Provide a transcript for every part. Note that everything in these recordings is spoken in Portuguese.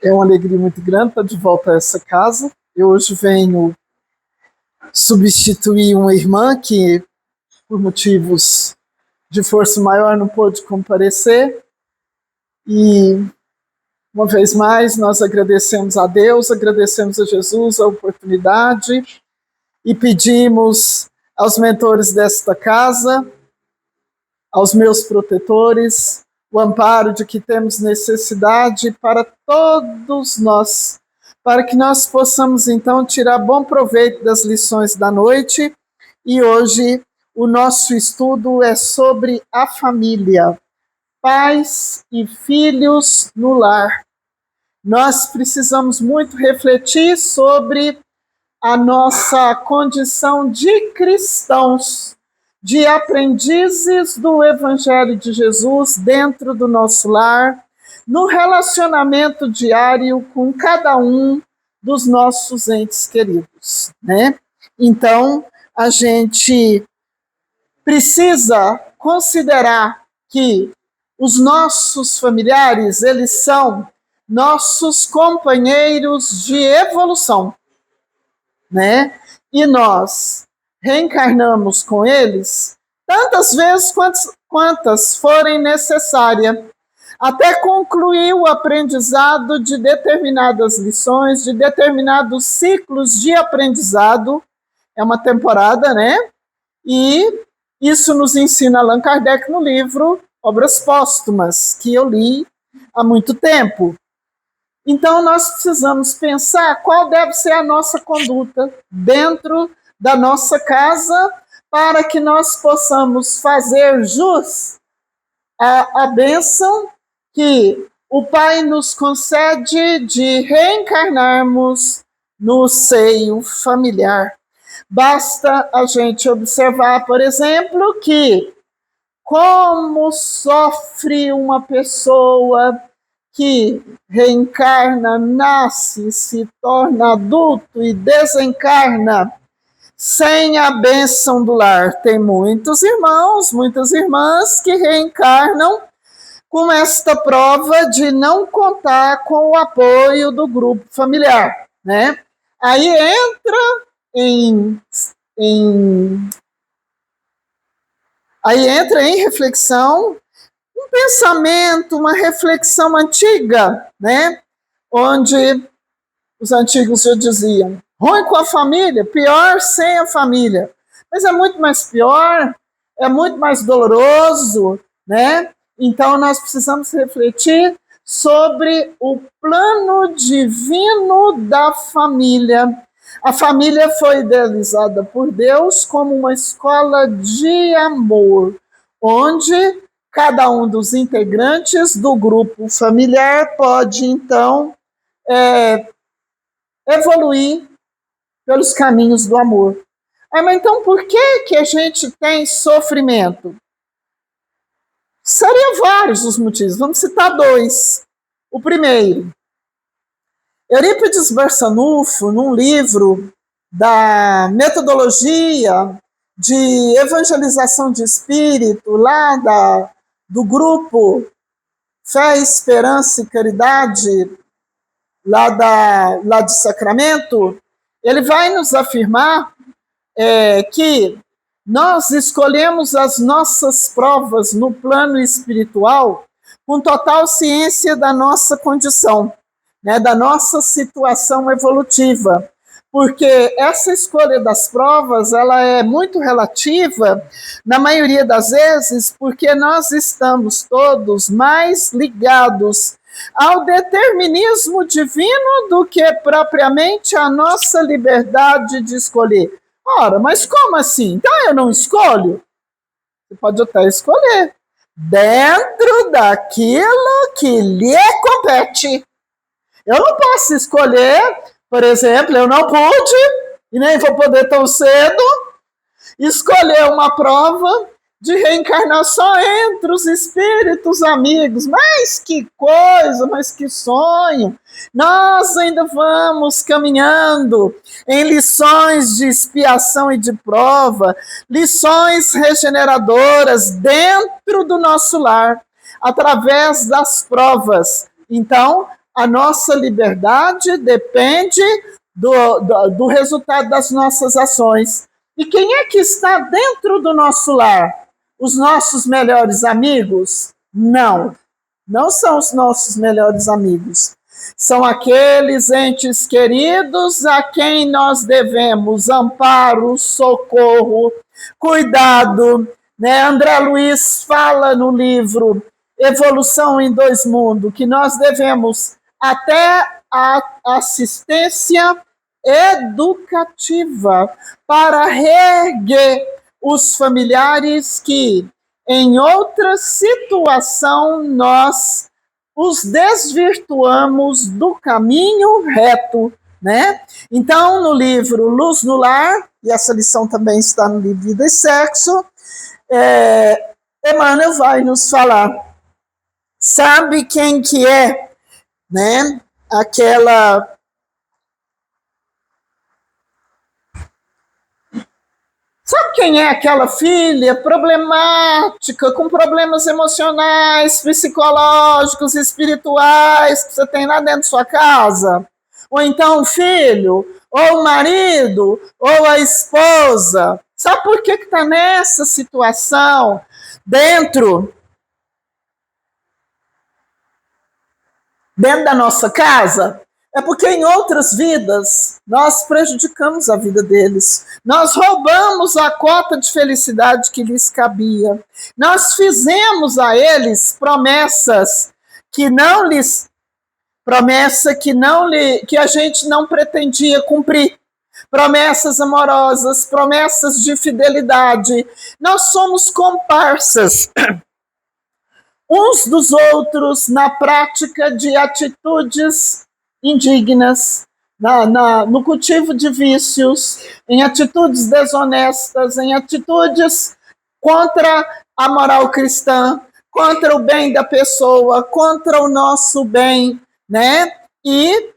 É uma alegria muito grande estar de volta a essa casa. Eu hoje venho substituir uma irmã que, por motivos de força maior, não pôde comparecer. E, uma vez mais, nós agradecemos a Deus, agradecemos a Jesus a oportunidade e pedimos aos mentores desta casa, aos meus protetores, o amparo de que temos necessidade para todos nós, para que nós possamos, então, tirar bom proveito das lições da noite. E hoje o nosso estudo é sobre a família, pais e filhos no lar. Nós precisamos muito refletir sobre a nossa condição de cristãos, de aprendizes do Evangelho de Jesus dentro do nosso lar, no relacionamento diário com cada um dos nossos entes queridos, né? Então, a gente precisa considerar que os nossos familiares, eles são nossos companheiros de evolução, né? E nós reencarnamos com eles tantas vezes quantas forem necessárias, até concluir o aprendizado de determinadas lições, de determinados ciclos de aprendizado. É uma temporada, né? E isso nos ensina Allan Kardec no livro Obras Póstumas, que eu li há muito tempo. Então, nós precisamos pensar qual deve ser a nossa conduta dentro da nossa casa para que nós possamos fazer jus à bênção que o Pai nos concede de reencarnarmos no seio familiar. Basta a gente observar, por exemplo, que como sofre uma pessoa que reencarna, nasce, se torna adulto e desencarna sem a bênção do lar. Tem muitos irmãos, muitas irmãs que reencarnam com esta prova de não contar com o apoio do grupo familiar, né? Aí entra em reflexão um pensamento, uma reflexão antiga, né? Onde os antigos já diziam: ruim com a família, pior sem a família. Mas é muito mais pior, é muito mais doloroso, né? Então nós precisamos refletir sobre o plano divino da família. A família foi idealizada por Deus como uma escola de amor, onde cada um dos integrantes do grupo familiar pode, então, evoluir pelos caminhos do amor. Mas então, por que a gente tem sofrimento? Seriam vários os motivos. Vamos citar dois. O primeiro, Eurípides Barçanufo, num livro da metodologia de evangelização de espírito, lá do grupo Fé, Esperança e Caridade, lá de Sacramento, ele vai nos afirmar que nós escolhemos as nossas provas no plano espiritual com total ciência da nossa condição, né, da nossa situação evolutiva, porque essa escolha das provas ela é muito relativa, na maioria das vezes, porque nós estamos todos mais ligados ao determinismo divino do que propriamente a nossa liberdade de escolher. Ora, mas como assim? Então eu não escolho? Você pode até escolher, dentro daquilo que lhe compete. Eu não posso escolher, por exemplo, eu não pude, e nem vou poder tão cedo, escolher uma prova de reencarnação entre os espíritos amigos. Mas que coisa, mas que sonho! Nós ainda vamos caminhando em lições de expiação e de prova, lições regeneradoras dentro do nosso lar, através das provas. Então, a nossa liberdade depende do resultado das nossas ações. E quem é que está dentro do nosso lar? Os nossos melhores amigos? Não, não são os nossos melhores amigos. São aqueles entes queridos a quem nós devemos amparo, socorro, cuidado. Né? André Luiz fala no livro Evolução em Dois Mundos que nós devemos até a assistência educativa para reerguer os familiares que, em outra situação, nós os desvirtuamos do caminho reto, né? Então, no livro Luz no Lar, e essa lição também está no livro Vida e Sexo, Emmanuel vai nos falar, sabe quem que é, né? Sabe quem é aquela filha problemática, com problemas emocionais, psicológicos, espirituais, que você tem lá dentro da sua casa? Ou então o filho, ou o marido, ou a esposa? Sabe por que está nessa situação dentro da nossa casa? É porque em outras vidas nós prejudicamos a vida deles. Nós roubamos a cota de felicidade que lhes cabia. Nós fizemos a eles promessas que a gente não pretendia cumprir. Promessas amorosas, promessas de fidelidade. Nós somos comparsas uns dos outros na prática de atitudes indignas, no cultivo de vícios, em atitudes desonestas, em atitudes contra a moral cristã, contra o bem da pessoa, contra o nosso bem, né? E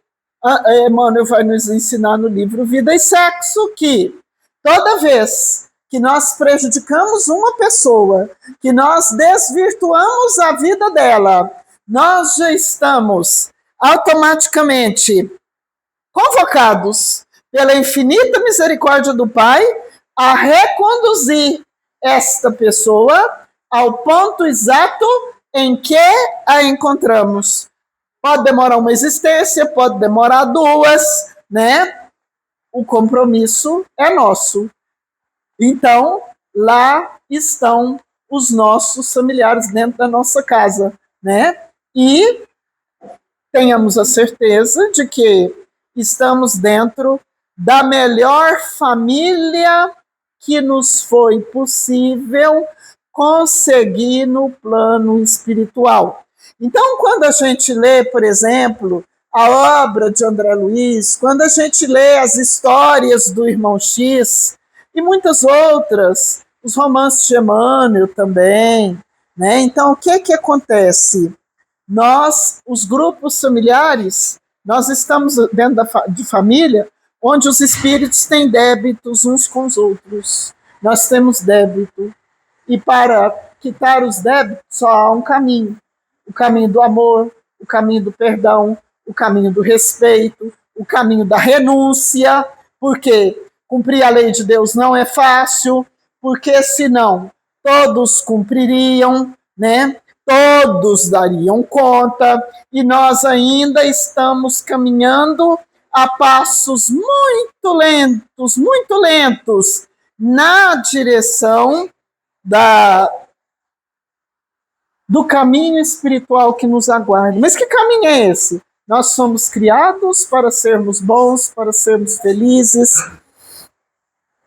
Emmanuel vai nos ensinar no livro Vida e Sexo que toda vez que nós prejudicamos uma pessoa, que nós desvirtuamos a vida dela, nós já estamos automaticamente convocados pela infinita misericórdia do Pai a reconduzir esta pessoa ao ponto exato em que a encontramos. Pode demorar uma existência, pode demorar duas, né? O compromisso é nosso. Então, lá estão os nossos familiares dentro da nossa casa, né? E tenhamos a certeza de que estamos dentro da melhor família que nos foi possível conseguir no plano espiritual. Então, quando a gente lê, por exemplo, a obra de André Luiz, quando a gente lê as histórias do Irmão X e muitas outras, os romances de Emmanuel também, né? Então, o que acontece? Nós, os grupos familiares, nós estamos dentro de família onde os espíritos têm débitos uns com os outros. Nós temos débito. E para quitar os débitos só há um caminho. O caminho do amor, o caminho do perdão, o caminho do respeito, o caminho da renúncia, porque cumprir a lei de Deus não é fácil, porque senão todos cumpririam, né? Todos dariam conta, e nós ainda estamos caminhando a passos muito lentos, na direção do caminho espiritual que nos aguarda. Mas que caminho é esse? Nós somos criados para sermos bons, para sermos felizes,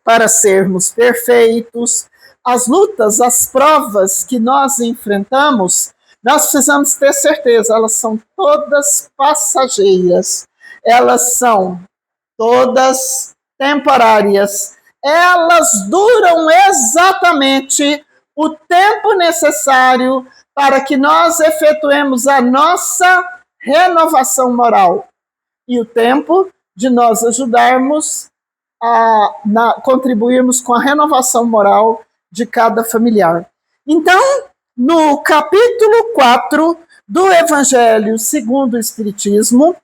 para sermos perfeitos. As lutas, as provas que nós enfrentamos, nós precisamos ter certeza, elas são todas passageiras, elas são todas temporárias, elas duram exatamente o tempo necessário para que nós efetuemos a nossa renovação moral e o tempo de nós ajudarmos contribuirmos com a renovação moral de cada familiar. Então, no capítulo 4, do Evangelho segundo o Espiritismo,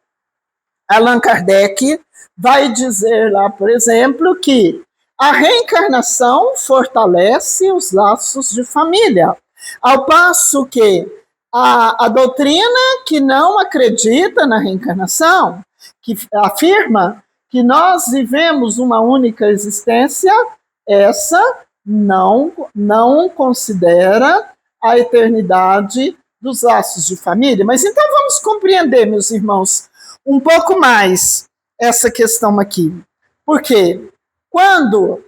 Allan Kardec vai dizer lá, por exemplo, que a reencarnação fortalece os laços de família, ao passo que a doutrina que não acredita na reencarnação, que afirma que nós vivemos uma única existência, essa não considera a eternidade dos laços de família. Mas então vamos compreender, meus irmãos, um pouco mais essa questão aqui. Porque quando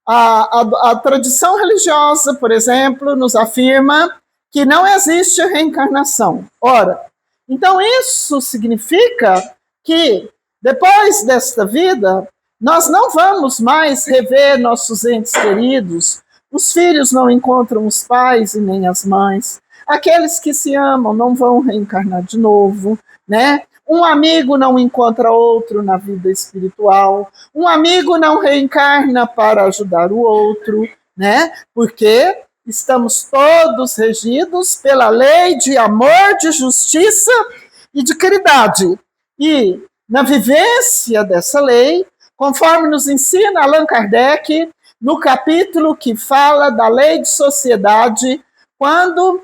a tradição religiosa, por exemplo, nos afirma que não existe reencarnação. Ora, então isso significa que depois desta vida, nós não vamos mais rever nossos entes queridos, os filhos não encontram os pais e nem as mães, aqueles que se amam não vão reencarnar de novo, né? Um amigo não encontra outro na vida espiritual, um amigo não reencarna para ajudar o outro, né? Porque estamos todos regidos pela lei de amor, de justiça e de caridade. E na vivência dessa lei, conforme nos ensina Allan Kardec, no capítulo que fala da lei de sociedade, quando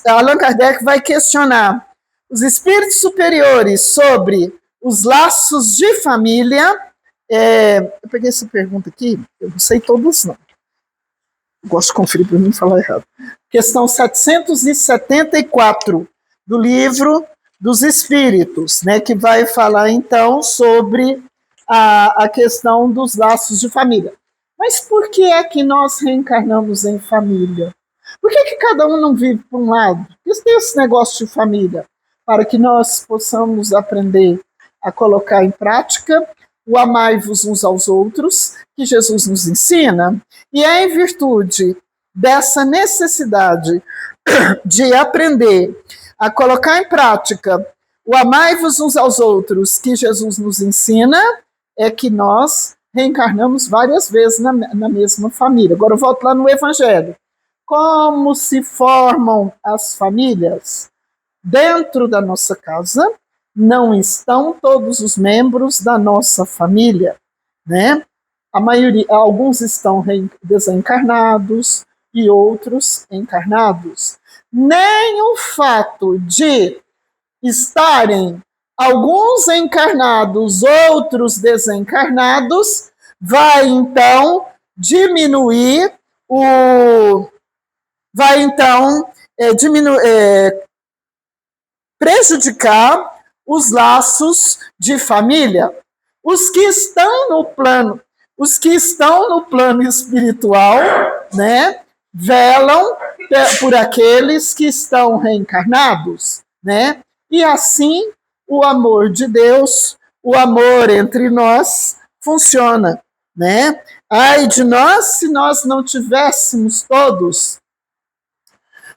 Allan Kardec vai questionar os espíritos superiores sobre os laços de família. Eu peguei essa pergunta aqui, eu não sei todas não. Gosto de conferir para mim falar errado. Questão 774 do livro dos Espíritos, né, que vai falar então sobre a questão dos laços de família. Mas por que é que nós reencarnamos em família? Por que cada um não vive por um lado? Por que tem esse negócio de família? Para que nós possamos aprender a colocar em prática o amai-vos uns aos outros, que Jesus nos ensina, e é em virtude dessa necessidade de aprender a colocar em prática o amai-vos uns aos outros, que Jesus nos ensina, é que nós reencarnamos várias vezes na mesma família. Agora eu volto lá no Evangelho. Como se formam as famílias? Dentro da nossa casa não estão todos os membros da nossa família, né? A maioria, alguns estão desencarnados e outros encarnados. Nem o fato de estarem alguns encarnados, outros desencarnados, vai então diminuir prejudicar os laços de família. Os que estão no plano espiritual, né, velam por aqueles que estão reencarnados, né? E assim o amor de Deus, o amor entre nós funciona, né? Ai de nós se nós não tivéssemos todos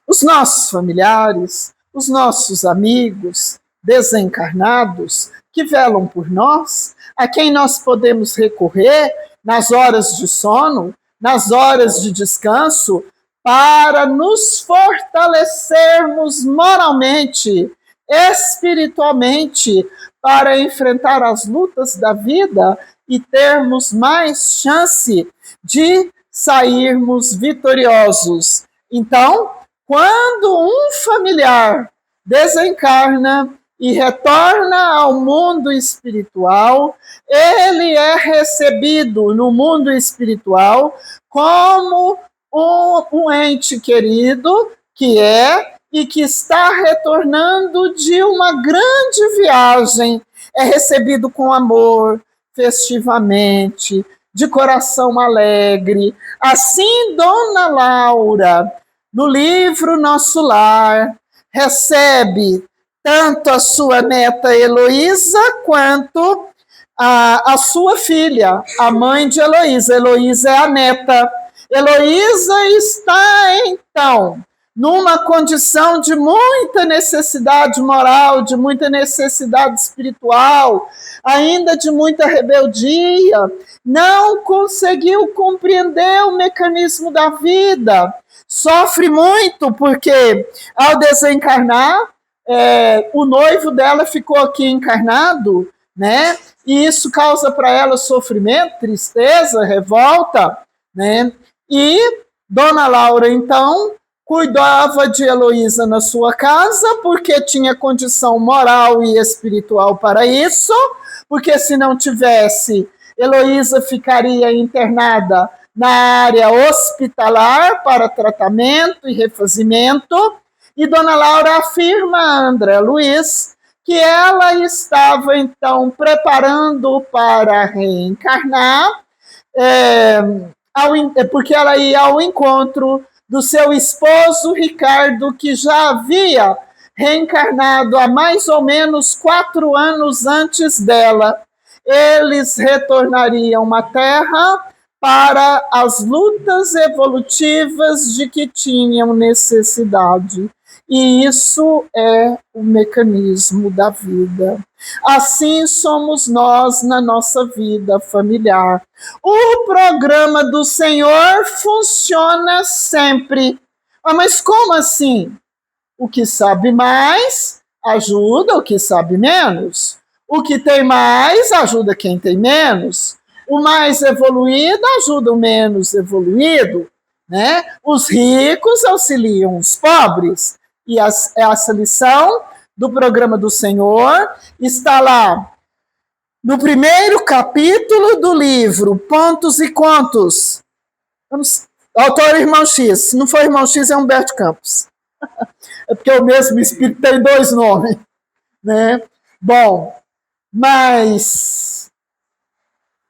os nossos familiares, os nossos amigos desencarnados que velam por nós, a quem nós podemos recorrer nas horas de sono, nas horas de descanso, para nos fortalecermos moralmente, espiritualmente, para enfrentar as lutas da vida e termos mais chance de sairmos vitoriosos. Então, quando um familiar desencarna e retorna ao mundo espiritual, ele é recebido no mundo espiritual como um ente querido que é e que está retornando de uma grande viagem. É recebido com amor, festivamente, de coração alegre. Assim, Dona Laura, no livro Nosso Lar, recebe tanto a sua neta Heloísa quanto a sua filha, a mãe de Heloísa. Heloísa é a neta. Heloísa está, então, numa condição de muita necessidade moral, de muita necessidade espiritual, ainda de muita rebeldia, não conseguiu compreender o mecanismo da vida, sofre muito porque, ao desencarnar, o noivo dela ficou aqui encarnado, né? E isso causa para ela sofrimento, tristeza, revolta, né? E Dona Laura, então, cuidava de Heloísa na sua casa, porque tinha condição moral e espiritual para isso, porque se não tivesse, Heloísa ficaria internada na área hospitalar para tratamento e refazimento, e Dona Laura afirma a André Luiz que ela estava, então, preparando para reencarnar, porque ela ia ao encontro do seu esposo Ricardo, que já havia reencarnado há mais ou menos 4 anos antes dela. Eles retornariam à Terra para as lutas evolutivas de que tinham necessidade. E isso é o mecanismo da vida. Assim somos nós na nossa vida familiar. O programa do Senhor funciona sempre. Mas como assim? O que sabe mais ajuda o que sabe menos. O que tem mais ajuda quem tem menos. O mais evoluído ajuda o menos evoluído, né? Os ricos auxiliam os pobres. E essa lição do programa do Senhor está lá no primeiro capítulo do livro Pontos e Contos. Autor Irmão X. Se não for Irmão X, é Humberto Campos. É porque o mesmo espírito tem 2 nomes, né? Bom, mas,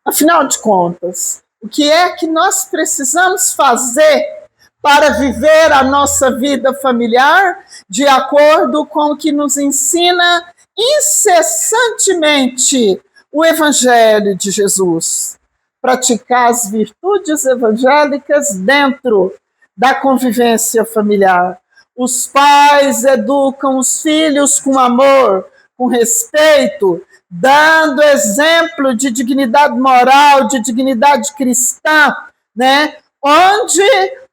afinal de contas, o que é que nós precisamos fazer para viver a nossa vida familiar de acordo com o que nos ensina incessantemente o Evangelho de Jesus? Praticar as virtudes evangélicas dentro da convivência familiar. Os pais educam os filhos com amor, com respeito, dando exemplo de dignidade moral, de dignidade cristã, né? Onde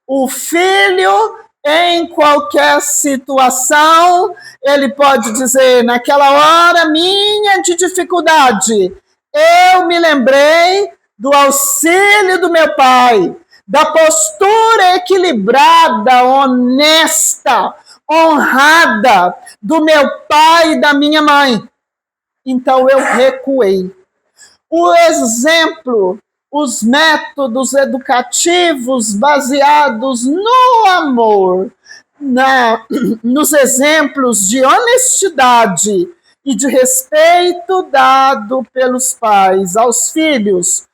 o filho, em qualquer situação, ele pode dizer, naquela hora minha de dificuldade, eu me lembrei do auxílio do meu pai, da postura equilibrada, honesta, honrada do meu pai e da minha mãe. Então eu recuei. O exemplo, os métodos educativos baseados no amor, nos exemplos de honestidade e de respeito dado pelos pais aos filhos,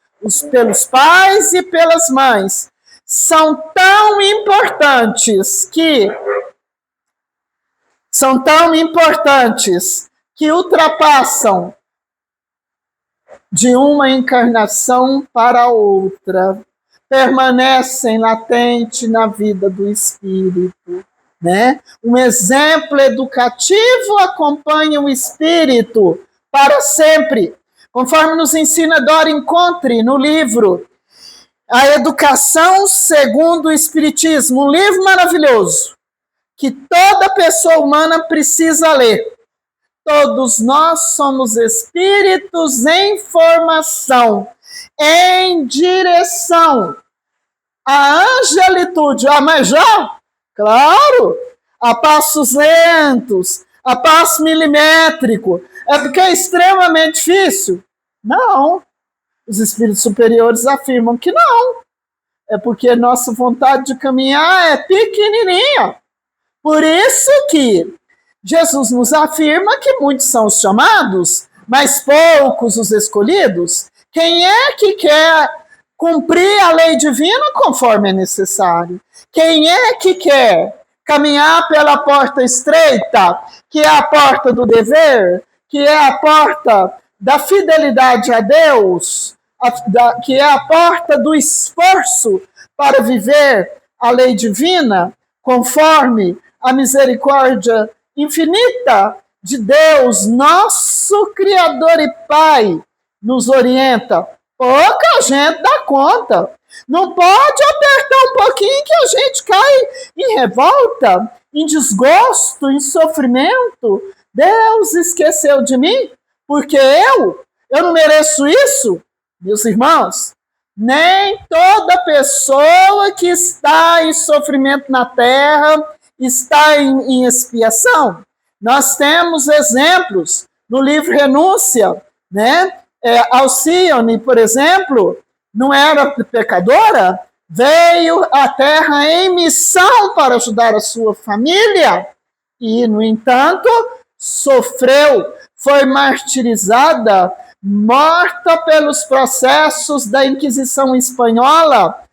pelos pais e pelas mães, são tão importantes que ultrapassam de uma encarnação para outra, permanecem latentes na vida do espírito, né? Um exemplo educativo acompanha o espírito para sempre, conforme nos ensina Dora Encontre no livro A Educação Segundo o Espiritismo, um livro maravilhoso que toda pessoa humana precisa ler. Todos nós somos espíritos em formação, em direção à angelitude. Mas já? Claro! A passos lentos, a passo milimétrico. É porque é extremamente difícil? Não. Os espíritos superiores afirmam que não. É porque nossa vontade de caminhar é pequenininha. Por isso que Jesus nos afirma que muitos são os chamados, mas poucos os escolhidos. Quem é que quer cumprir a lei divina conforme é necessário? Quem é que quer caminhar pela porta estreita, que é a porta do dever, que é a porta da fidelidade a Deus, que é a porta do esforço para viver a lei divina conforme a misericórdia infinita de Deus, nosso Criador e Pai, nos orienta. Pouca gente dá conta. Não pode apertar um pouquinho que a gente cai em revolta em desgosto, em sofrimento, Deus esqueceu de mim? Porque eu não mereço isso? Meus irmãos, nem toda pessoa que está em sofrimento na terra está em expiação. Nós temos exemplos no livro Renúncia, né? Alcione, por exemplo, não era pecadora, veio à terra em missão para ajudar a sua família e, no entanto, sofreu, foi martirizada, morta pelos processos da Inquisição Espanhola,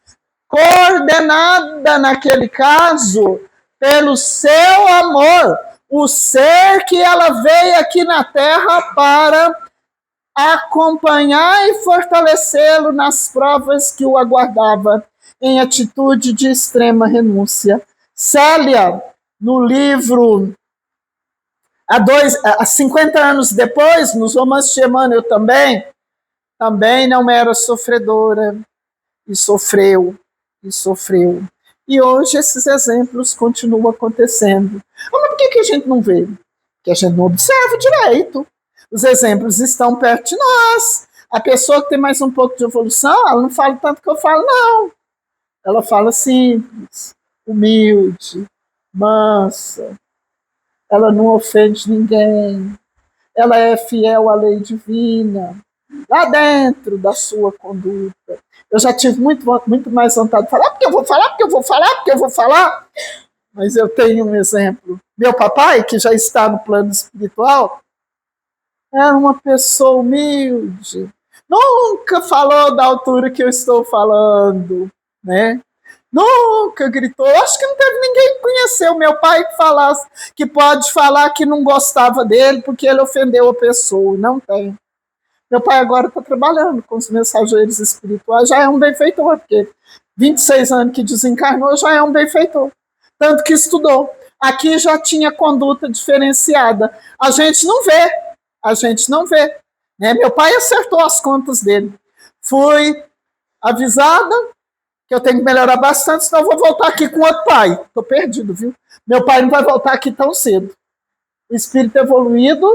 coordenada, naquele caso, pelo seu amor, o ser que ela veio aqui na terra para acompanhar e fortalecê-lo nas provas que o aguardava, em atitude de extrema renúncia. Célia, no livro há 50 anos depois, nos romances de Emmanuel também não era sofredora, e sofreu. E hoje esses exemplos continuam acontecendo. Mas por que a gente não vê? Porque a gente não observa direito. Os exemplos estão perto de nós. A pessoa que tem mais um pouco de evolução, ela não fala tanto que eu falo, não. Ela fala simples, humilde, mansa. Ela não ofende ninguém. Ela é fiel à lei divina, lá dentro da sua conduta. Eu já tive muito mais vontade de falar, porque eu vou falar. Mas eu tenho um exemplo. Meu papai, que já está no plano espiritual, era uma pessoa humilde. Nunca falou da altura que eu estou falando, né? Nunca gritou. Acho que não teve ninguém que conheceu meu pai que pode falar que não gostava dele porque ele ofendeu a pessoa. Não tem. Meu pai agora está trabalhando com os mensageiros espirituais, já é um benfeitor, porque 26 anos que desencarnou já é um benfeitor. Tanto que estudou. Aqui já tinha conduta diferenciada. A gente não vê. Né? Meu pai acertou as contas dele. Fui avisada que eu tenho que melhorar bastante, senão eu vou voltar aqui com outro pai. Estou perdido, viu? Meu pai não vai voltar aqui tão cedo. O espírito evoluído,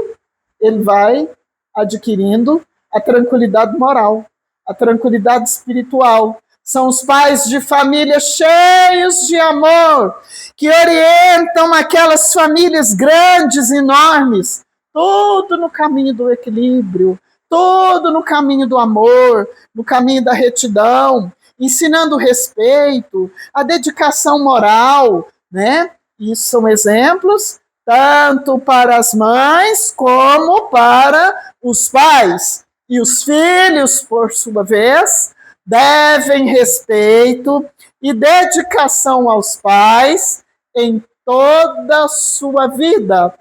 ele vai adquirindo a tranquilidade moral, a tranquilidade espiritual. São os pais de família cheios de amor, que orientam aquelas famílias grandes, enormes, tudo no caminho do equilíbrio, tudo no caminho do amor, no caminho da retidão, ensinando o respeito, a dedicação moral, né? Isso são exemplos tanto para as mães como para os pais. E os filhos, por sua vez, devem respeito e dedicação aos pais em toda a sua vida.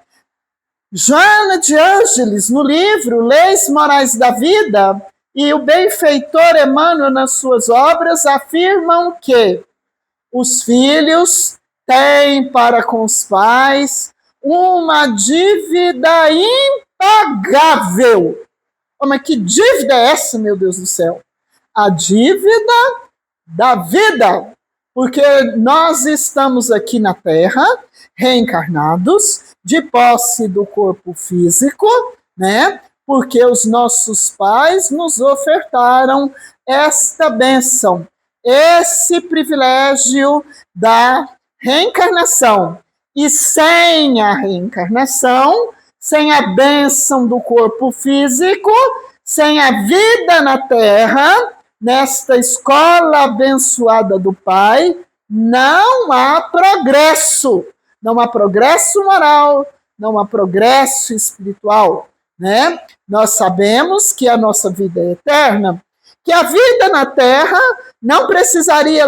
Joana de Ângeles, no livro Leis Morais da Vida, e o benfeitor Emmanuel, nas suas obras, afirmam que os filhos têm para com os pais uma dívida impagável. Mas que dívida é essa, meu Deus do céu? A dívida da vida. Porque nós estamos aqui na Terra, reencarnados, de posse do corpo físico, né? Porque os nossos pais nos ofertaram esta bênção, esse privilégio da reencarnação. E sem a reencarnação, sem a bênção do corpo físico, sem a vida na Terra, nesta escola abençoada do Pai, não há progresso. Não há progresso moral, não há progresso espiritual, né? Nós sabemos que a nossa vida é eterna, que a vida na Terra não precisaria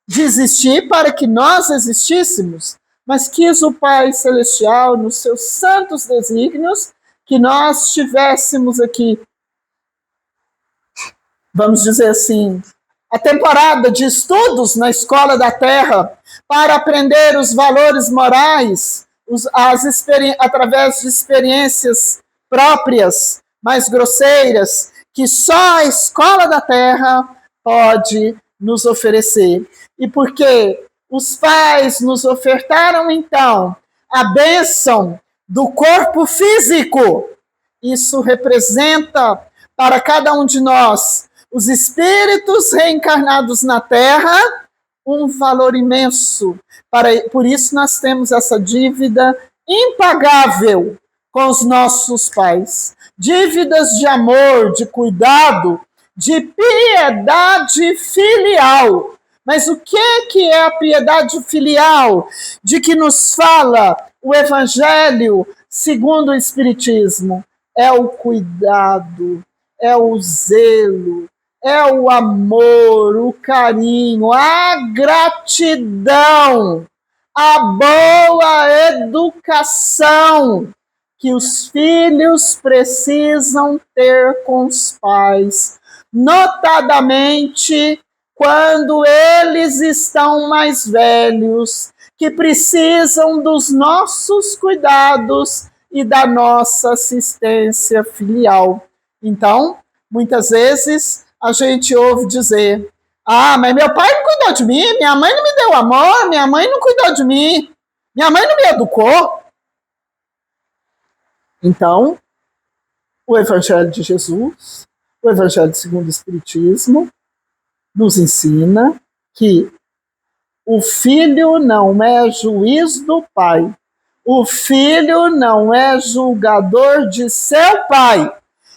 de existir para que nós existíssemos, mas quis o Pai Celestial, nos seus santos desígnios, que nós estivéssemos aqui, vamos dizer assim, a temporada de estudos na escola da Terra, para aprender os valores morais, através de experiências próprias, mais grosseiras, que só a escola da Terra pode nos oferecer. E porque Os pais nos ofertaram, então, a bênção do corpo físico. Isso representa para cada um de nós, os espíritos reencarnados na Terra, um valor imenso. Por isso nós temos essa dívida impagável com os nossos pais. Dívidas de amor, de cuidado, de piedade filial. Mas o que é a piedade filial? De que nos fala o Evangelho segundo o Espiritismo? É o cuidado, é o zelo, é o amor, o carinho, a gratidão, a boa educação que os filhos precisam ter com os pais, notadamente quando eles estão mais velhos, que precisam dos nossos cuidados e da nossa assistência filial. Então, muitas vezes, a gente ouve dizer: ah, mas meu pai não cuidou de mim, minha mãe não me deu amor, minha mãe não cuidou de mim, minha mãe não me educou. Então, o Evangelho de Jesus, o Evangelho segundo o Espiritismo, nos ensina que o filho não é juiz do pai. O filho não é julgador de seu pai.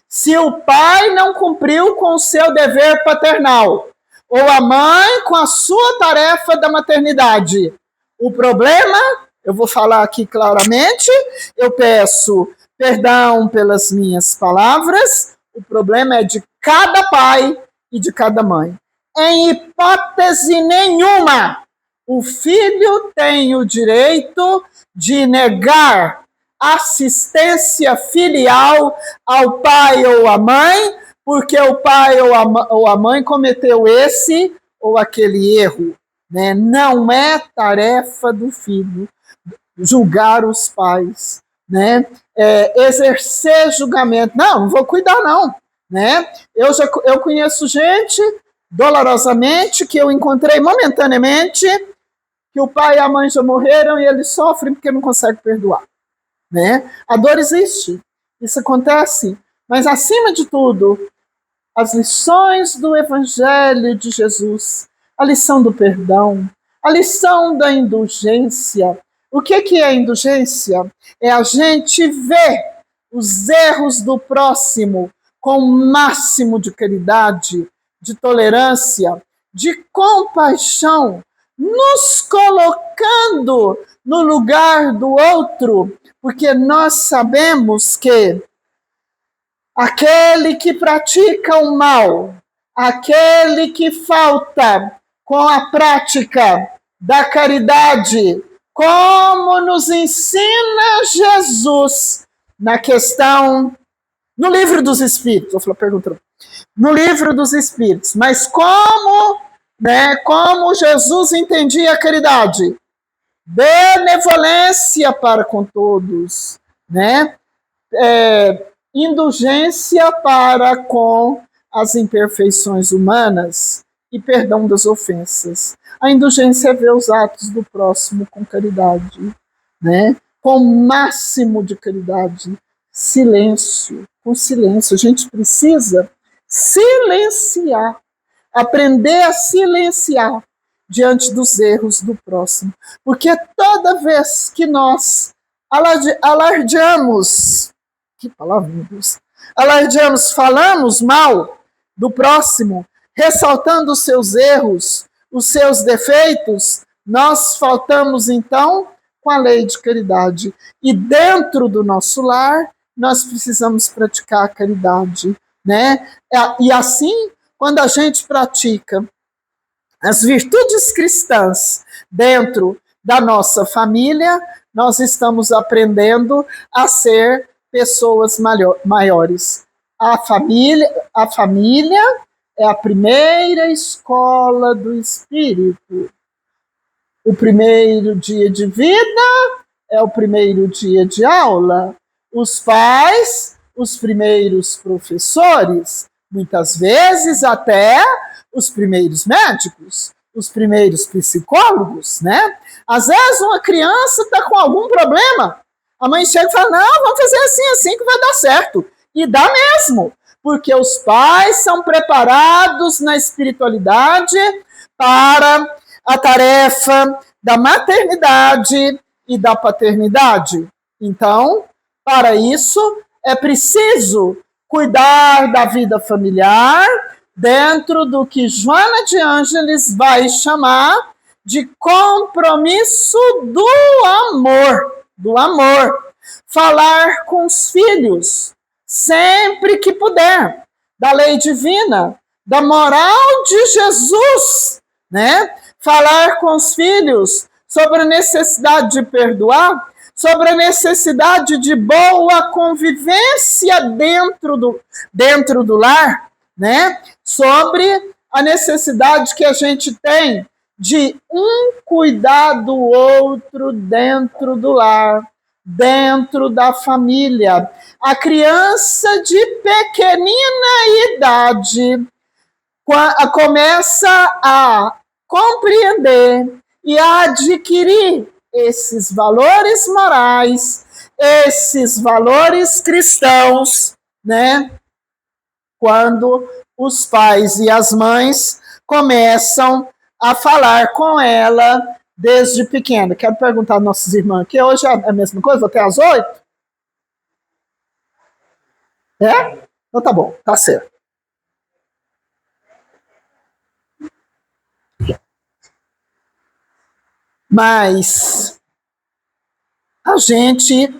Se o pai não cumpriu com o seu dever paternal, ou a mãe com a sua tarefa da maternidade, o problema, eu vou falar aqui claramente, eu peço perdão pelas minhas palavras, o problema é de cada pai e de cada mãe. Em hipótese nenhuma, o filho tem o direito de negar assistência filial ao pai ou à mãe, porque o pai ou a mãe cometeu esse ou aquele erro. Né? Não é tarefa do filho julgar os pais, né? Exercer julgamento. Não vou cuidar, não. Né? Eu conheço gente, dolorosamente, que eu encontrei momentaneamente, que o pai e a mãe já morreram e eles sofrem porque não conseguem perdoar. Né? A dor existe, isso acontece, mas acima de tudo, as lições do Evangelho de Jesus, a lição do perdão, a lição da indulgência. O que é a indulgência? É a gente ver os erros do próximo com o máximo de caridade, de tolerância, de compaixão, nos colocando no lugar do outro, porque nós sabemos que aquele que pratica o mal, aquele que falta com a prática da caridade, como nos ensina Jesus na questão, no Livro dos Espíritos, eu falei, pergunta, no Livro dos Espíritos, mas como Jesus entendia a caridade? Benevolência para com todos, né? Indulgência para com as imperfeições humanas e perdão das ofensas. A indulgência é ver os atos do próximo com caridade, né? Com o máximo de caridade. Silêncio, com silêncio. A gente precisa silenciar, aprender a silenciar diante dos erros do próximo. Porque toda vez que nós alardeamos, que palavra, meu Deus, alardeamos, falamos mal do próximo, ressaltando os seus erros, os seus defeitos, nós faltamos então com a lei de caridade. E dentro do nosso lar, nós precisamos praticar a caridade, né? E assim, quando a gente pratica as virtudes cristãs dentro da nossa família, nós estamos aprendendo a ser pessoas maiores. A família é a primeira escola do espírito. O primeiro dia de vida é o primeiro dia de aula. Os pais, os primeiros professores, muitas vezes até os primeiros médicos. os primeiros psicólogos, né? Às vezes uma criança está com algum problema, a mãe chega e fala, não, vamos fazer assim, assim que vai dar certo. E dá mesmo, porque os pais são preparados na espiritualidade para a tarefa da maternidade e da paternidade. Então, para isso, é preciso cuidar da vida familiar dentro do que Joana de Ângeles vai chamar de compromisso do amor. Do amor. Falar com os filhos sempre que puder, da lei divina, da moral de Jesus, né? Falar com os filhos sobre a necessidade de perdoar, sobre a necessidade de boa convivência dentro do lar, né? Sobre a necessidade que a gente tem de um cuidar do outro dentro do lar, dentro da família. A criança de pequenina idade começa a compreender e a adquirir esses valores morais, esses valores cristãos, né? Quando os pais e as mães começam a falar com ela desde pequena. Quero perguntar às nossas irmãs, que hoje é a mesma coisa, até às 8? É? Então tá bom, tá certo. Mas a gente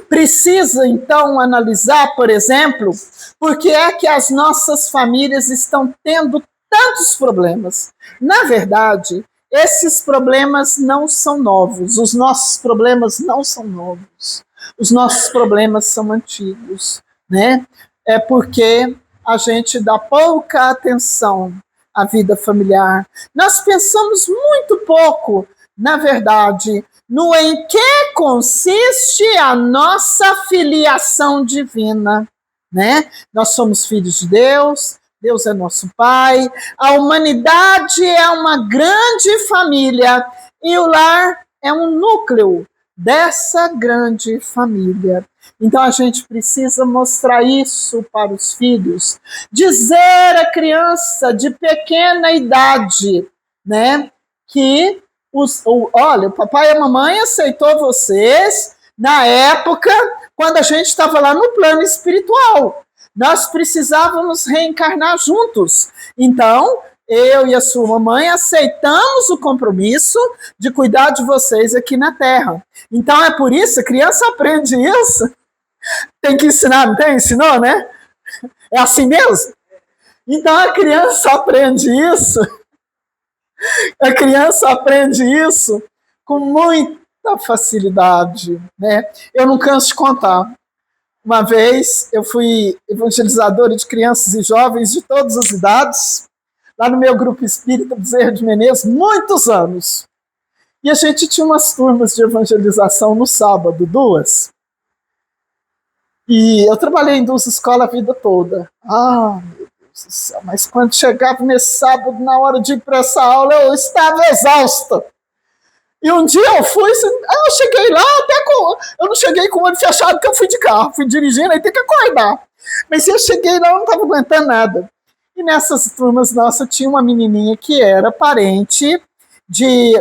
precisa, então, analisar, por exemplo, por que é que as nossas famílias estão tendo tantos problemas. Na verdade, esses problemas não são novos, os nossos problemas não são novos, os nossos problemas são antigos, né? É porque a gente dá pouca atenção à vida familiar. Nós pensamos muito pouco, na verdade, no em que consiste a nossa filiação divina, né? Nós somos filhos de Deus, Deus é nosso Pai, a humanidade é uma grande família e o lar é um núcleo dessa grande família. Então a gente precisa mostrar isso para os filhos, dizer à criança de pequena idade, né, que olha, o papai e a mamãe aceitou vocês na época quando a gente estava lá no plano espiritual. Nós precisávamos reencarnar juntos. Então, eu e a sua mamãe aceitamos o compromisso de cuidar de vocês aqui na Terra. Então, é por isso, a criança aprende isso. Tem que ensinar, não tem? Ensinou, né? É assim mesmo? Então, a criança aprende isso. A criança aprende isso com muita facilidade, né? Eu não canso de contar. Uma vez eu fui evangelizadora de crianças e jovens de todas as idades, lá no meu grupo espírita Bezerra de Menezes, muitos anos. E a gente tinha umas turmas de evangelização no sábado, 2. E eu trabalhei em 2 escolas a vida toda. Ah, meu Deus do céu, mas quando chegava nesse sábado, na hora de ir para essa aula, eu estava exausta. E um dia eu fui, eu cheguei lá, eu não cheguei com o olho fechado, porque eu fui de carro, fui dirigindo, aí tem que acordar. Mas eu cheguei lá, eu não estava aguentando nada. E nessas turmas nossas tinha uma menininha que era parente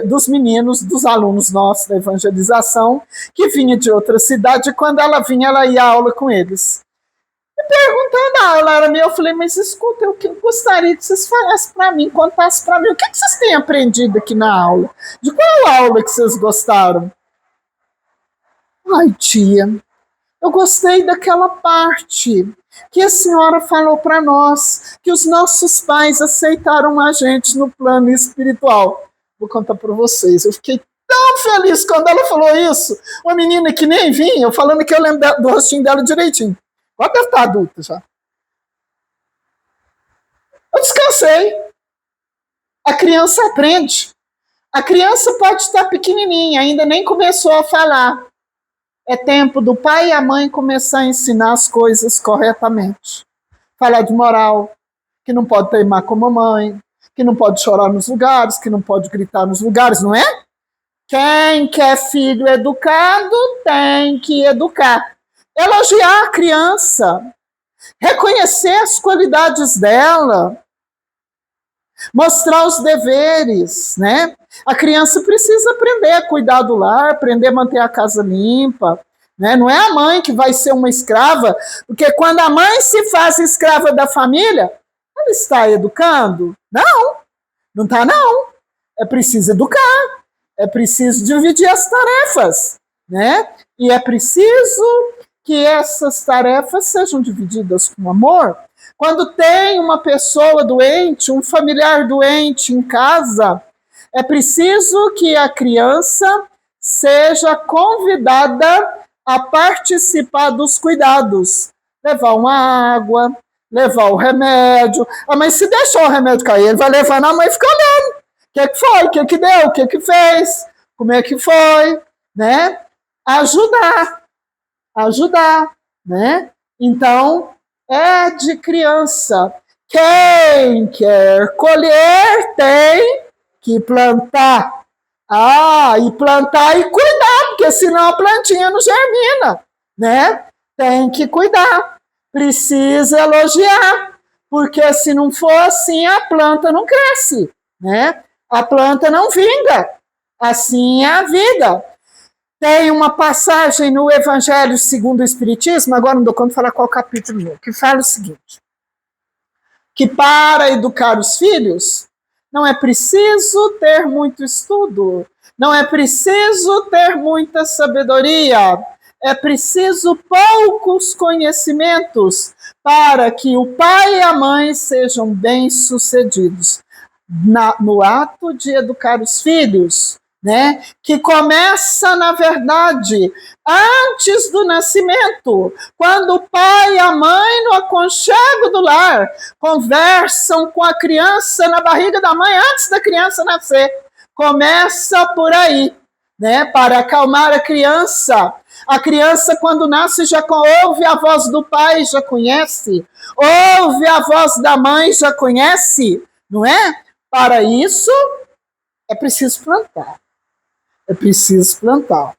dos meninos, dos alunos nossos da evangelização, que vinha de outra cidade, e quando ela vinha, ela ia à aula com eles. E perguntando a aula, era minha, eu falei, mas escuta, eu gostaria que vocês falassem para mim, contassem para mim, o que vocês têm aprendido aqui na aula? De qual aula que vocês gostaram? Ai, tia, eu gostei daquela parte que a senhora falou para nós, que os nossos pais aceitaram a gente no plano espiritual. Vou contar para vocês, eu fiquei tão feliz quando ela falou isso. Uma menina que nem vinha, eu falando que eu lembro do rostinho dela direitinho. Agora deve estar adulta já. Eu descansei. A criança aprende. A criança pode estar pequenininha, ainda nem começou a falar. É tempo do pai e a mãe começar a ensinar as coisas corretamente. Falar de moral, que não pode teimar com a mamãe. que não pode chorar nos lugares, que não pode gritar nos lugares, não é? Quem quer filho educado tem que educar. Elogiar a criança, reconhecer as qualidades dela, mostrar os deveres, né? A criança precisa aprender a cuidar do lar, aprender a manter a casa limpa, né? Não é a mãe que vai ser uma escrava, porque quando a mãe se faz escrava da família, ela está educando? Não, não está não. É preciso educar, é preciso dividir as tarefas, né? E é preciso que essas tarefas sejam divididas com amor. Quando tem uma pessoa doente, um familiar doente em casa, é preciso que a criança seja convidada a participar dos cuidados. Levar uma água, levar o remédio. Ah, mas se deixar o remédio cair, ele vai levando, a mãe fica olhando. O que foi? O que deu? O que fez? Como é que foi? Né? Ajudar, né? Então, é de criança. Quem quer colher tem que plantar. E plantar e cuidar, porque senão a plantinha não germina, né? Tem que cuidar. Precisa elogiar, porque se não for assim, a planta não cresce, né? A planta não vinga. Assim é a vida. Tem uma passagem no Evangelho segundo o Espiritismo, agora não dou conta de falar qual capítulo, que fala o seguinte, que para educar os filhos, não é preciso ter muito estudo, não é preciso ter muita sabedoria, é preciso poucos conhecimentos para que o pai e a mãe sejam bem-sucedidos no ato de educar os filhos, né? Que começa, na verdade, antes do nascimento, quando o pai e a mãe, no aconchego do lar, conversam com a criança na barriga da mãe antes da criança nascer. Começa por aí, né? Para acalmar a criança. A criança, quando nasce, já ouve a voz do pai, já conhece. Ouve a voz da mãe, já conhece, não é? Para isso, é preciso plantar. É preciso plantar,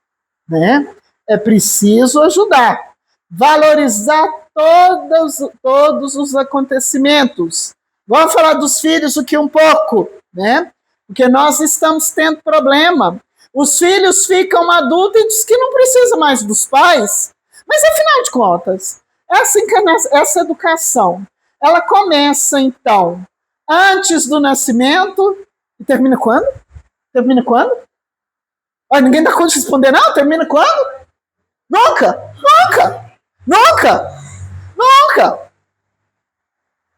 né? É preciso ajudar, valorizar todos os acontecimentos. Vamos falar dos filhos aqui um pouco, né? Porque nós estamos tendo problema. Os filhos ficam adultos e dizem que não precisa mais dos pais. Mas, afinal de contas, essa educação, ela começa, então, antes do nascimento e termina quando? Termina quando? Olha, ninguém dá conta de responder, não? Termina quando? Nunca!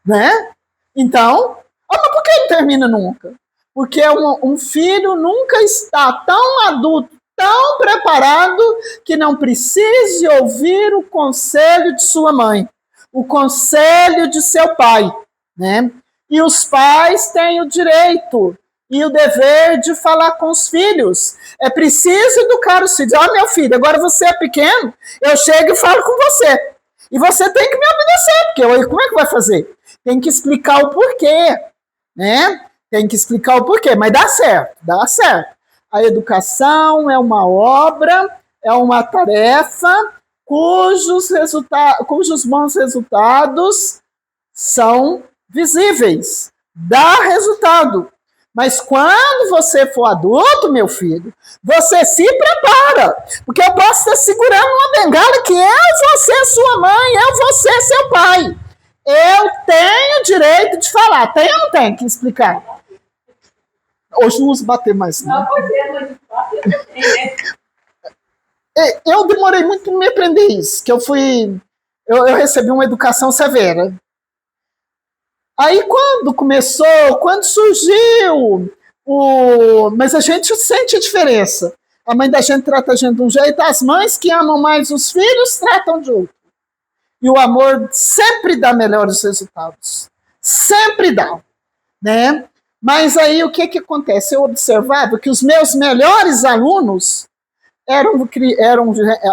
Né? Então, mas por que não termina nunca? Porque um filho nunca está tão adulto, tão preparado, que não precise ouvir o conselho de sua mãe, o conselho de seu pai, né? E os pais têm o direito e o dever de falar com os filhos. É preciso educar os filhos. Meu filho, agora você é pequeno, eu chego e falo com você. E você tem que me obedecer, porque como é que vai fazer? Tem que explicar o porquê, né? Tem que explicar o porquê, mas dá certo. A educação é uma obra, é uma tarefa cujos bons resultados são visíveis, dá resultado. Mas quando você for adulto, meu filho, você se prepara. Porque eu posso estar segurando uma bengala que eu vou ser sua mãe, eu vou ser seu pai. Eu tenho direito de falar. Tem ou não tem que explicar? Hoje não uso bater mais. Não, pode ser, mas bater. Eu demorei muito para me aprender isso. Que eu recebi uma educação severa. Aí quando surgiu mas a gente sente a diferença. A mãe da gente trata a gente de um jeito, as mães que amam mais os filhos tratam de outro. E o amor sempre dá melhores resultados. Sempre dá, né? Mas aí o que acontece? Eu observava que os meus melhores alunos eram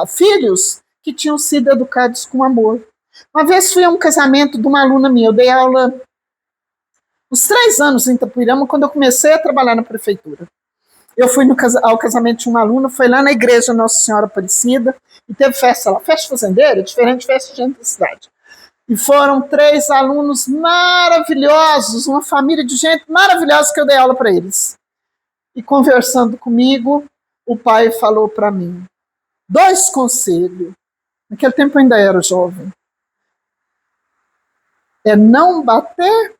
filhos que tinham sido educados com amor. Uma vez fui a um casamento de uma aluna minha, eu dei aula Uns 3 anos em Itapirama, quando eu comecei a trabalhar na prefeitura. Eu fui ao casamento de um aluno, foi lá na igreja Nossa Senhora Aparecida, e teve festa lá, festa fazendeira, diferente de festa de gente da cidade. E foram 3 alunos maravilhosos, uma família de gente maravilhosa que eu dei aula para eles. E conversando comigo, o pai falou para mim 2 conselhos. Naquele tempo eu ainda era jovem. É não bater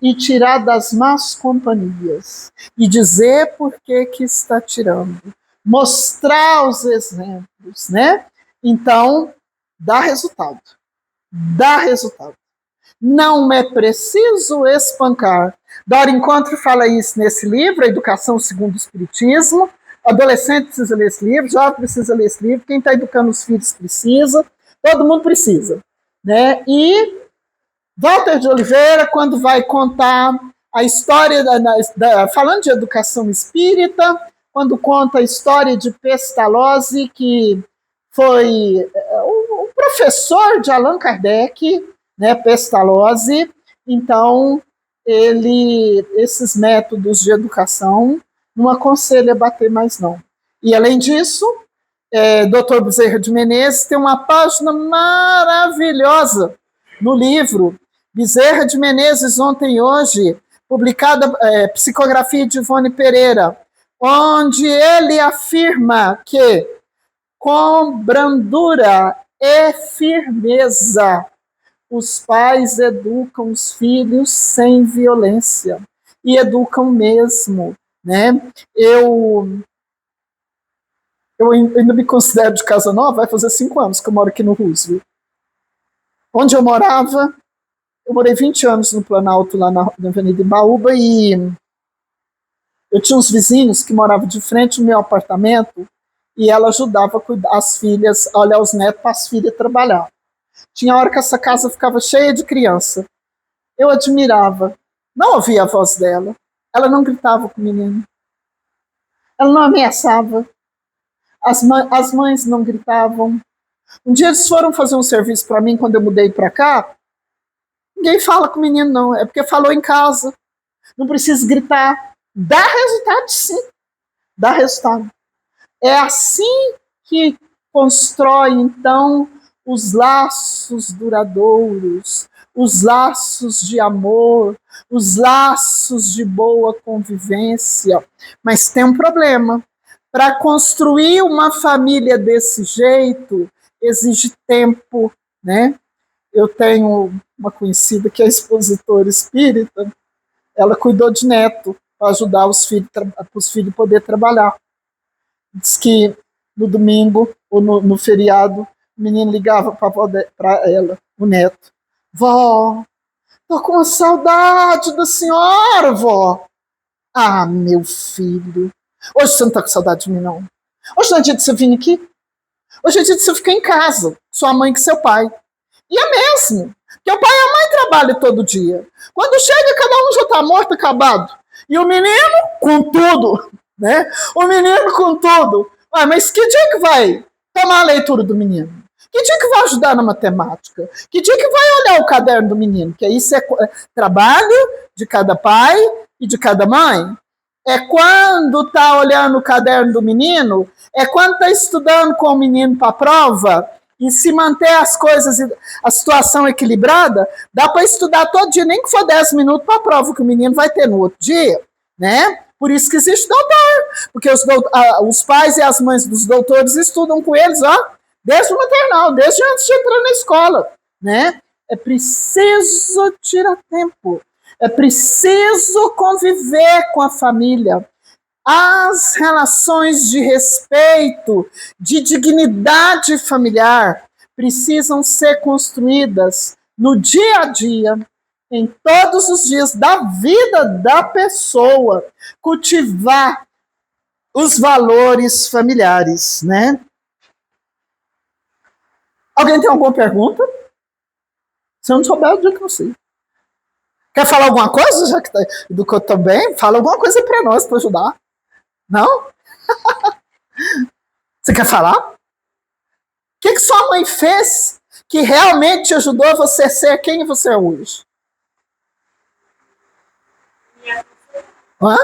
e tirar das más companhias. E dizer por que está tirando. Mostrar os exemplos, né? Então, dá resultado. Dá resultado. Não é preciso espancar. Dora Encontro fala isso nesse livro, A Educação Segundo o Espiritismo. Adolescente precisa ler esse livro, jovem precisa ler esse livro, quem está educando os filhos precisa, todo mundo precisa. Né? E Walter de Oliveira, quando vai contar a história, falando de educação espírita, quando conta a história de Pestalozzi, que foi o professor de Allan Kardec, né, Pestalozzi, então esses métodos de educação não aconselha bater mais não. E além disso, Dr. Bezerra de Menezes tem uma página maravilhosa no livro Bezerra de Menezes, Ontem e Hoje, publicada, psicografia de Ivone Pereira, onde ele afirma que com brandura e firmeza os pais educam os filhos sem violência, e educam mesmo, né? Eu ainda me considero de casa nova, vai fazer 5 anos que eu moro aqui no Roosevelt. Onde eu morava, eu morei 20 anos no Planalto, lá na Avenida Ibaúba, e eu tinha uns vizinhos que moravam de frente ao meu apartamento, e ela ajudava a cuidar as filhas, a olhar os netos para as filhas trabalhar. Tinha hora que essa casa ficava cheia de criança. Eu admirava. Não ouvia a voz dela. Ela não gritava com o menino. Ela não ameaçava. As mães não gritavam. Um dia eles foram fazer um serviço para mim quando eu mudei para cá. Ninguém fala com o menino, não. É porque falou em casa. Não precisa gritar. Dá resultado, sim. Dá resultado. É assim que constrói, então, os laços duradouros, os laços de amor, os laços de boa convivência. Mas tem um problema. Para construir uma família desse jeito, exige tempo, né? Eu tenho uma conhecida que é expositora espírita, ela cuidou de neto para ajudar os filhos, para os filhos poderem trabalhar. Diz que no domingo ou no feriado, o menino ligava para ela, o neto. Vó, tô com uma saudade da senhora, vó. Ah, meu filho, hoje você não tá com saudade de mim, não. Hoje não é dia de você vir aqui. Hoje é dia de você ficar em casa, sua mãe com seu pai. E é mesmo, porque o pai e a mãe trabalham todo dia. Quando chega, cada um já está morto, acabado. E o menino, com tudo, né? O menino com tudo. Ah, mas que dia que vai tomar a leitura do menino? Que dia que vai ajudar na matemática? Que dia que vai olhar o caderno do menino? Que isso é trabalho de cada pai e de cada mãe. É quando está olhando o caderno do menino, é quando está estudando com o menino para a prova, e se manter as coisas, a situação equilibrada, dá para estudar todo dia, nem que for 10 minutos para a prova que o menino vai ter no outro dia, né? Por isso que existe doutor, porque os pais e as mães dos doutores estudam com eles, ó, desde o maternal, desde antes de entrar na escola, né? É preciso tirar tempo, é preciso conviver com a família. As relações de respeito, de dignidade familiar, precisam ser construídas no dia a dia, em todos os dias da vida da pessoa, cultivar os valores familiares, né? Alguém tem alguma pergunta? Se eu não souber, eu digo que eu sei. Quer falar alguma coisa, já que tá, do que eu também? Fala alguma coisa para nós, para ajudar. Não? Você quer falar? O que sua mãe fez que realmente ajudou você a ser quem você é hoje? Hã?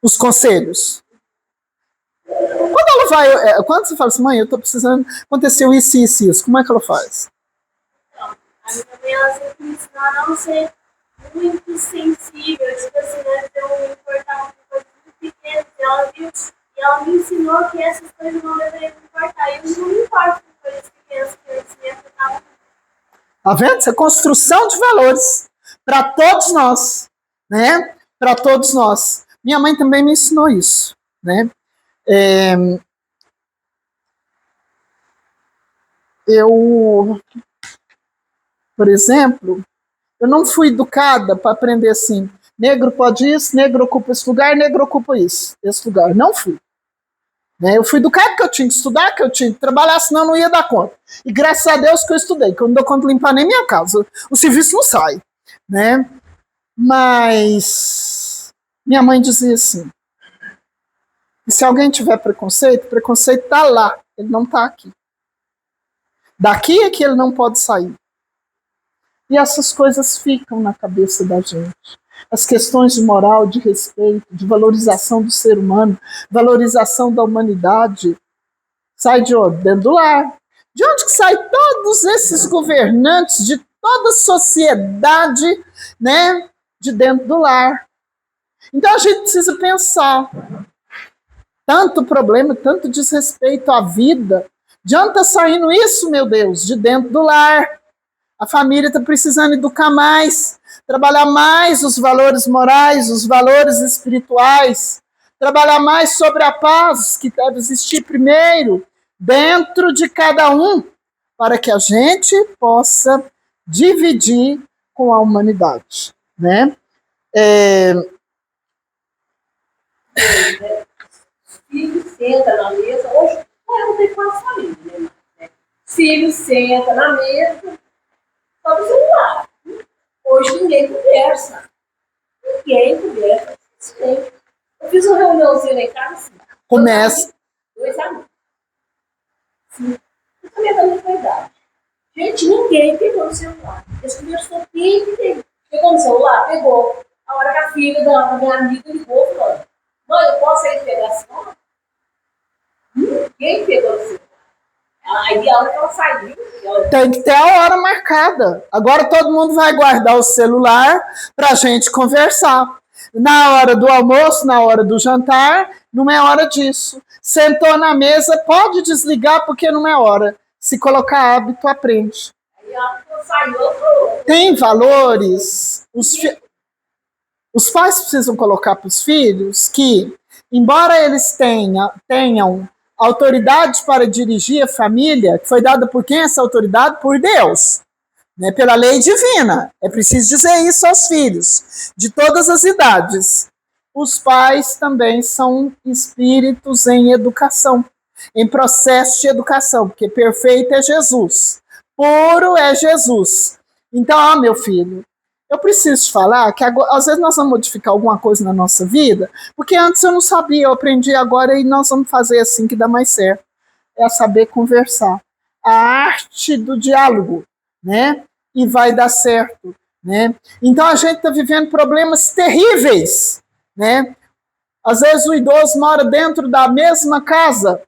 Os conselhos. Quando ela vai, quando você fala assim, mãe, eu tô precisando, aconteceu isso, isso, isso, como é que ela faz? A minha mãe, ela sempre me ensinou a não ser muito sensível, tipo assim, né? Eu me importava com coisas muito pequenas, e ela me ensinou que essas coisas não deveriam me importar. E eu não me importo com coisas pequenas que antes me afetavam. Tá vendo? Isso é construção de valores para todos nós, né? Para todos nós. Minha mãe também me ensinou isso, né? Eu, por exemplo, eu não fui educada para aprender assim, negro pode isso, negro ocupa esse lugar, negro ocupa isso, esse lugar. Não fui. Né? Eu fui educado que eu tinha que estudar, que eu tinha que trabalhar, senão não ia dar conta. E graças a Deus que eu estudei, que eu não dou conta de limpar nem minha casa. O serviço não sai. Né? Mas minha mãe dizia assim, se alguém tiver preconceito, o preconceito está lá, ele não está aqui. Daqui é que ele não pode sair. E essas coisas ficam na cabeça da gente. As questões de moral, de respeito, de valorização do ser humano, valorização da humanidade, sai de onde? Dentro do lar. De onde que saem todos esses governantes de toda a sociedade, né? De dentro do lar. Então a gente precisa pensar. Tanto problema, tanto desrespeito à vida. De onde está saindo isso, meu Deus? De dentro do lar. A família está precisando educar mais, trabalhar mais os valores morais, os valores espirituais, trabalhar mais sobre a paz que deve existir primeiro dentro de cada um, para que a gente possa dividir com a humanidade, né? Filho senta na mesa, hoje não tem quase família, né? Filho senta na mesa, só no celular. Hoje ninguém conversa. Ninguém conversa. Eu fiz uma reuniãozinha lá em casa assim. Começa. 2 amigos. Sim. Eu também da mesma idade. Gente, ninguém pegou no celular. Eles conversou quem pegou no celular, pegou. A hora que a filha da minha amiga ligou, falou: mãe, eu posso ir pegar a senhora? Ninguém pegou no celular. Aí a hora que ela saiu. Tem que ter a hora marcada. Agora todo mundo vai guardar o celular para a gente conversar. Na hora do almoço, na hora do jantar, não é hora disso. Sentou na mesa, pode desligar porque não é hora. Se colocar hábito, aprende. Aí ela saiu. Tem valores. Os pais precisam colocar para os filhos que, embora eles tenham autoridade para dirigir a família, que foi dada por quem essa autoridade? Por Deus, né? Pela lei divina. É preciso dizer isso aos filhos, de todas as idades. Os pais também são espíritos em educação, em processo de educação, porque perfeito é Jesus, puro é Jesus. Então, meu filho, eu preciso te falar que agora, às vezes nós vamos modificar alguma coisa na nossa vida, porque antes eu não sabia, eu aprendi agora e nós vamos fazer assim que dá mais certo. É saber conversar. A arte do diálogo, né? E vai dar certo, né? Então a gente está vivendo problemas terríveis, né? Às vezes o idoso mora dentro da mesma casa,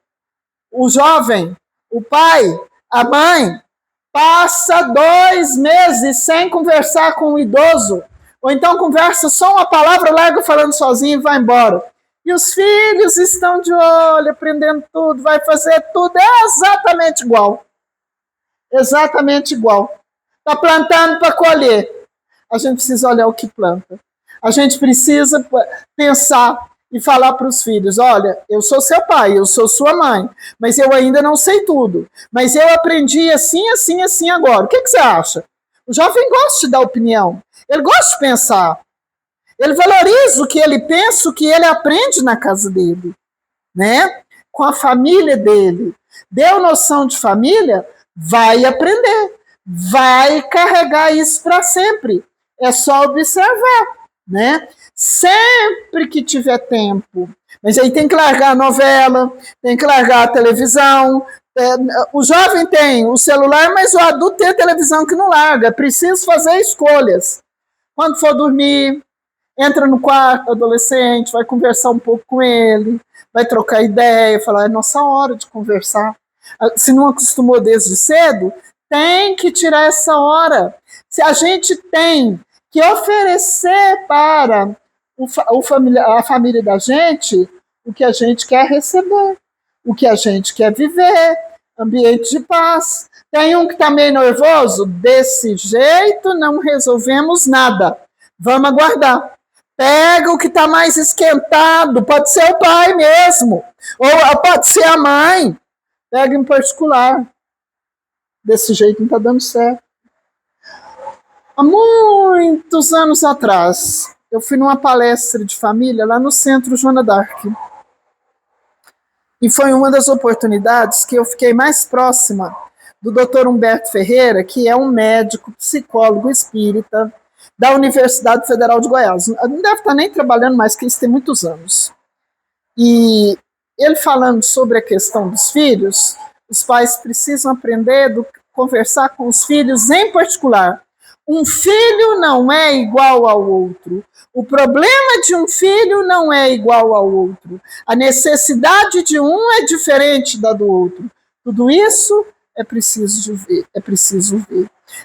o jovem, o pai, a mãe, passa 2 meses sem conversar com o idoso, ou então conversa só uma palavra, larga falando sozinho e vai embora. E os filhos estão de olho, aprendendo tudo, vai fazer tudo exatamente igual. Exatamente igual. Está plantando para colher. A gente precisa olhar o que planta. A gente precisa pensar e falar para os filhos, olha, eu sou seu pai, eu sou sua mãe, mas eu ainda não sei tudo. Mas eu aprendi assim, assim, assim agora. O que você acha? O jovem gosta de dar opinião. Ele gosta de pensar. Ele valoriza o que ele pensa, o que ele aprende na casa dele, né? Com a família dele. Deu noção de família? Vai aprender. Vai carregar isso para sempre. É só observar, né? Sempre que tiver tempo. Mas aí tem que largar a novela, tem que largar a televisão. O jovem tem o celular, mas o adulto tem a televisão que não larga. Preciso fazer escolhas. Quando for dormir, Entra no quarto do adolescente, vai conversar um pouco com ele, vai trocar ideia, falar, é nossa hora de conversar. Se não acostumou desde cedo, tem que tirar essa hora. Se a gente tem que oferecer para a família da gente o que a gente quer receber, o que a gente quer viver, ambiente de paz. Tem um que está meio nervoso? Desse jeito não resolvemos nada. Vamos aguardar. Pega o que está mais esquentado, pode ser o pai mesmo, ou pode ser a mãe. Pega em particular. Desse jeito não está dando certo. Há muitos anos atrás, eu fui numa palestra de família lá no Centro Joana d'Arc. E foi uma das oportunidades que eu fiquei mais próxima do Dr. Humberto Ferreira, que é um médico, psicólogo espírita da Universidade Federal de Goiás. Não deve estar nem trabalhando mais, que isso tem muitos anos. E ele falando sobre a questão dos filhos, os pais precisam aprender a conversar com os filhos em particular. Um filho não é igual ao outro. O problema de um filho não é igual ao outro. A necessidade de um é diferente da do outro. Tudo isso é preciso ver.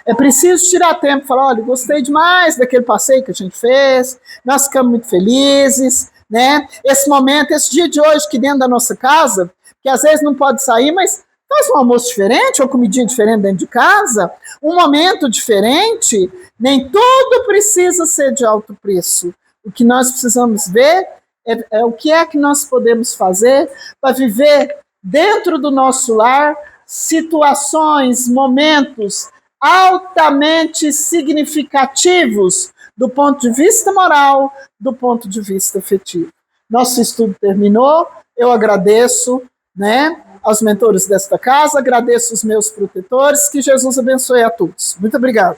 É preciso tirar tempo e falar, olha, gostei demais daquele passeio que a gente fez, nós ficamos muito felizes, né? Esse momento, esse dia de hoje aqui dentro da nossa casa, que às vezes não pode sair, mas faz um almoço diferente, ou comidinha diferente dentro de casa, um momento diferente, nem tudo precisa ser de alto preço. O que nós precisamos ver é o que é que nós podemos fazer para viver dentro do nosso lar situações, momentos altamente significativos do ponto de vista moral, do ponto de vista afetivo. Nosso estudo terminou, eu agradeço, né, aos mentores desta casa, agradeço os meus protetores, que Jesus abençoe a todos. Muito obrigado.